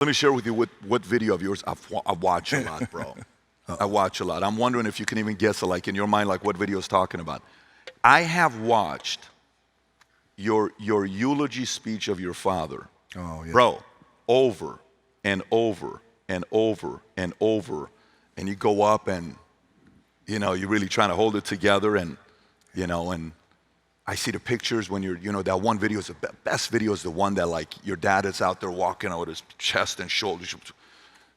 Let me share with you what video of yours I watch a lot, bro. I watch a lot. I'm wondering if you can even guess, like in your mind, like what video is talking about. I have watched your eulogy speech of your father, bro, over and over and over and over, and you go up and you're really trying to hold it together, and and I see the pictures when you're, that one video is the best video is the one that like your dad is out there walking out with his chest and shoulders,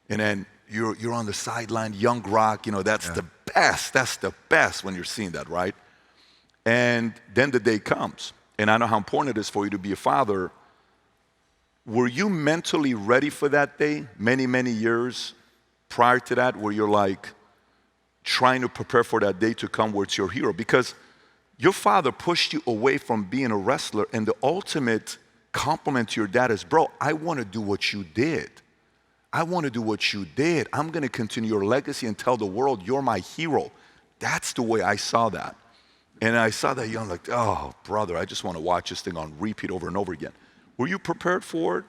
and then you're on the sideline, young rock, that's the best. That's the best when you're seeing that, right? And then the day comes, and I know how important it is for you to be a father. Were you mentally ready for that day many, many years prior to that, where you're like trying to prepare for that day to come where it's your hero? Because your father pushed you away from being a wrestler, and the ultimate compliment to your dad is, bro, I want to do what you did. I want to do what you did. I'm going to continue your legacy and tell the world you're my hero. That's the way I saw that. And I saw that young, like, oh, brother, I just want to watch this thing on repeat over and over again. Were you prepared for it?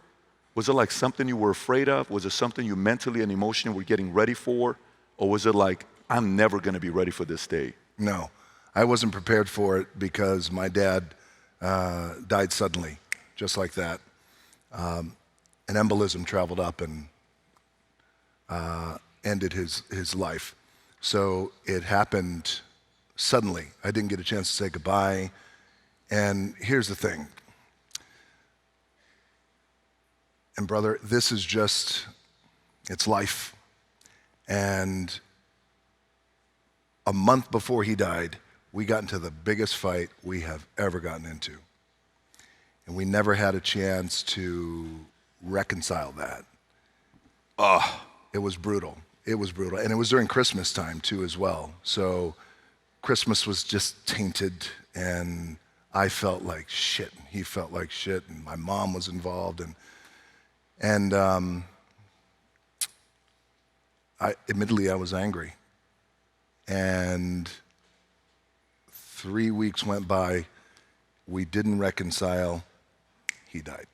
Was it like something you were afraid of? Was it something you mentally and emotionally were getting ready for? Or was it like, I'm never going to be ready for this day? No, I wasn't prepared for it because my dad died suddenly, just like that. An embolism traveled up and ended his life. So it happened suddenly. I didn't get a chance to say goodbye. And here's the thing. And brother, this is just, it's life. And a month before he died, we got into the biggest fight we have ever gotten into. And we never had a chance to reconcile that. It was brutal. It was brutal. And it was during Christmas time too as well. So Christmas was just tainted, and I felt like shit, and he felt like shit, and my mom was involved, and admittedly I was angry. And 3 weeks went by, we didn't reconcile, he died.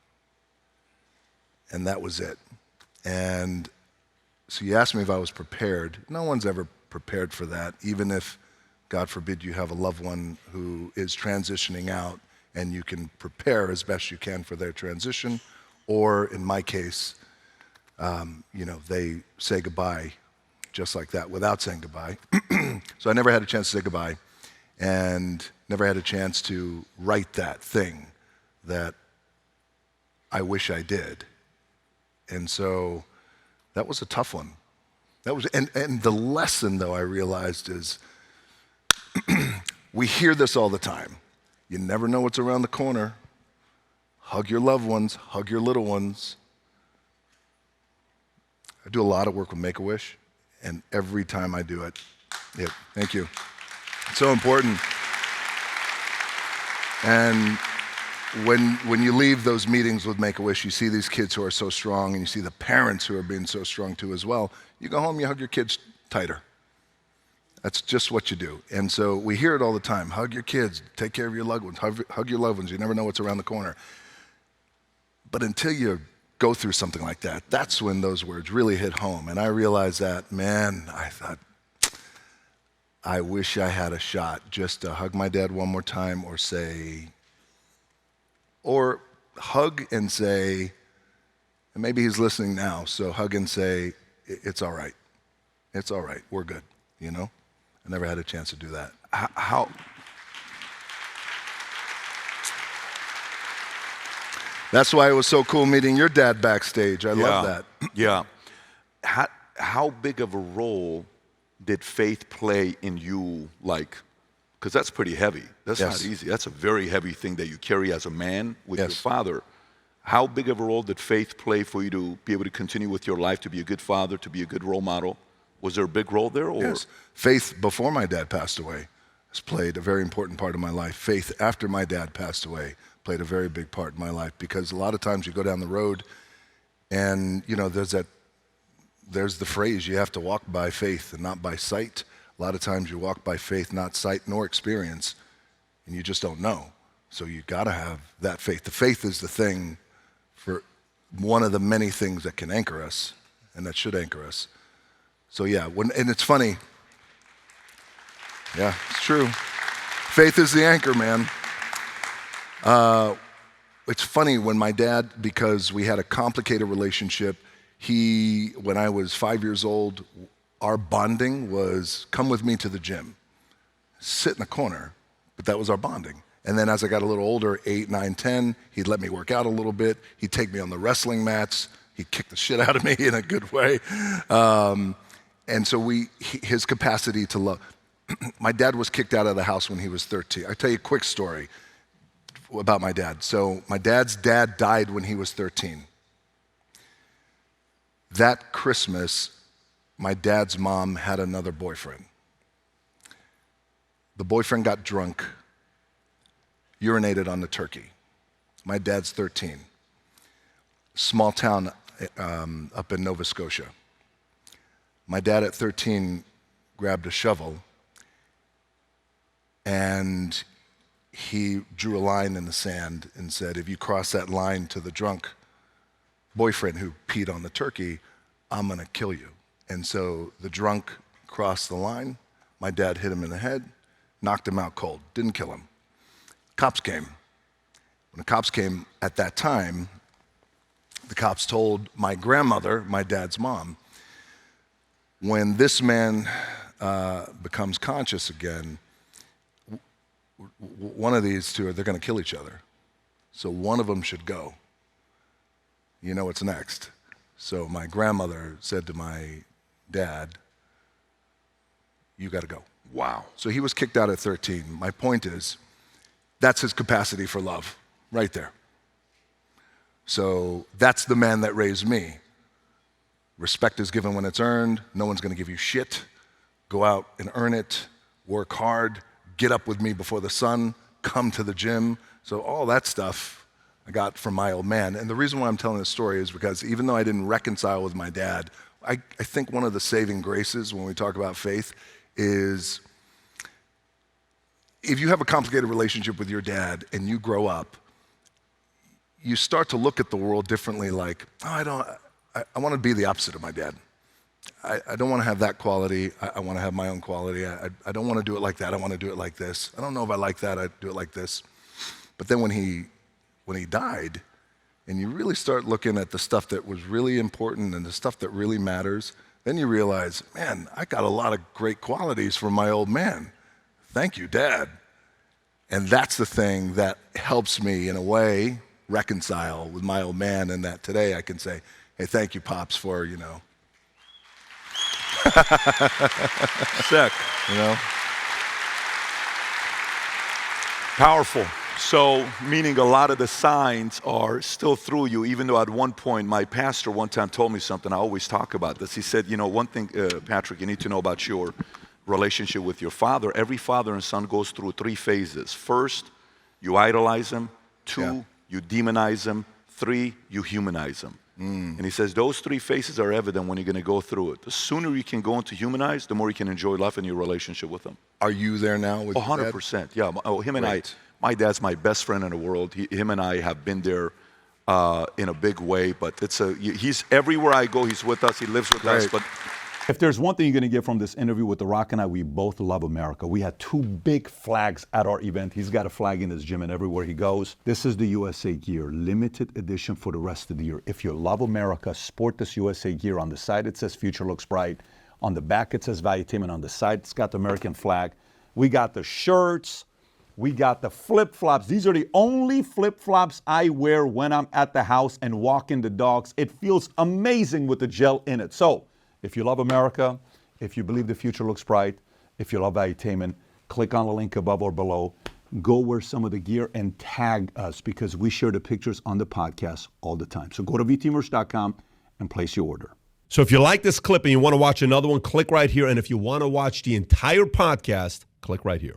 And that was it. And so you asked me if I was prepared. No one's ever prepared for that, even if, God forbid, you have a loved one who is transitioning out, and you can prepare as best you can for their transition. Or in my case, they say goodbye just like that without saying goodbye. So I never had a chance to say goodbye, and never had a chance to write that thing that I wish I did. And so that was a tough one. That was, and the lesson, though, I realized is we hear this all the time. You never know what's around the corner. Hug your loved ones, hug your little ones. I do a lot of work with Make-A-Wish, and every time I do it, thank you. It's so important. And when you leave those meetings with Make-A-Wish, you see these kids who are so strong, and you see the parents who are being so strong too as well. You go home, you hug your kids tighter. That's just what you do. And so we hear it all the time. Hug your kids, take care of your loved ones, hug your loved ones. You never know what's around the corner. But until you go through something like that, that's when those words really hit home. And I realized that, man, I thought, I wish I had a shot just to hug my dad one more time, or hug and say, and maybe he's listening now, so hug and say, it's all right. It's all right. We're good, I never had a chance to do that. How? That's why it was so cool meeting your dad backstage. I love that. Yeah. How big of a role did faith play in you, because that's pretty heavy. That's not easy. That's a very heavy thing that you carry as a man with your father. How big of a role did faith play for you to be able to continue with your life, to be a good father, to be a good role model? Was there a big role there? Or? Yes. Faith before my dad passed away has played a very important part of my life. Faith after my dad passed away played a very big part in my life, because a lot of times you go down the road and, there's the phrase, you have to walk by faith and not by sight. A lot of times you walk by faith, not sight nor experience, and you just don't know. So you got to have that faith. The faith is the thing for one of the many things that can anchor us and that should anchor us. So yeah, and it's funny. Yeah, it's true. Faith is the anchor, man. It's funny when my dad, because we had a complicated relationship, when I was 5 years old, our bonding was come with me to the gym, sit in the corner, but that was our bonding. And then as I got a little older, 8, 9, 10, he'd let me work out a little bit. He'd take me on the wrestling mats. He'd kick the shit out of me in a good way. And so his capacity to love. My dad was kicked out of the house when he was 13. I'll tell you a quick story about my dad. So my dad's dad died when he was 13. That Christmas, my dad's mom had another boyfriend. The boyfriend got drunk, urinated on the turkey. My dad's 13. Small town up in Nova Scotia. My dad at 13 grabbed a shovel and he drew a line in the sand and said, if you cross that line to the drunk boyfriend who peed on the turkey, I'm gonna kill you. And so the drunk crossed the line. My dad hit him in the head, knocked him out cold, didn't kill him. Cops came. When the cops came at that time, the cops told my grandmother, my dad's mom, when this man becomes conscious again, one of these two, they're gonna kill each other. So one of them should go. You know what's next. So my grandmother said to my dad, you gotta go. Wow. So he was kicked out at 13. My point is, that's his capacity for love, right there. So that's the man that raised me. Respect is given when it's earned. No one's gonna give you shit. Go out and earn it, work hard, get up with me before the sun, come to the gym. So all that stuff I got from my old man. And the reason why I'm telling this story is because even though I didn't reconcile with my dad, I think one of the saving graces when we talk about faith is if you have a complicated relationship with your dad and you grow up, you start to look at the world differently, like, oh, I want to be the opposite of my dad. I don't want to have that quality. I want to have my own quality. I don't want to do it like that. I want to do it like this. I don't know if I like that. I do it like this. But then when he died, and you really start looking at the stuff that was really important and the stuff that really matters, then you realize, man, I got a lot of great qualities from my old man. Thank you, Dad. And that's the thing that helps me, in a way, reconcile with my old man, and that today I can say, hey, thank you, Pops, for, Sick. Powerful. So, meaning a lot of the signs are still through you, even though at one point, my pastor one time told me something, I always talk about this. He said, one thing, Patrick, you need to know about your relationship with your father. Every father and son goes through 3 phases. First, you idolize him. 2, you demonize him. 3, you humanize him. And he says those 3 phases are evident when you're going to go through it. The sooner you can go into humanize, the more you can enjoy life and your relationship with him. Are you there now with 100%. Yeah. Him and I, my dad's my best friend in the world. Him and I have been there in a big way. But he's everywhere I go. He's with us. He lives with us. But if there's one thing you're going to get from this interview with The Rock and I, we both love America. We had 2 big flags at our event. He's got a flag in his gym and everywhere he goes. This is the USA gear, limited edition for the rest of the year. If you love America, sport this USA gear. On the side, it says Future Looks Bright. On the back, it says Valuetainment. On the side, it's got the American flag. We got the shirts. We got the flip-flops. These are the only flip-flops I wear when I'm at the house and walking the dogs. It feels amazing with the gel in it. So, if you love America, if you believe the future looks bright, if you love Valuetainment, click on the link above or below. Go wear some of the gear and tag us because we share the pictures on the podcast all the time. So go to vtmerch.com and place your order. So if you like this clip and you want to watch another one, click right here. And if you want to watch the entire podcast, click right here.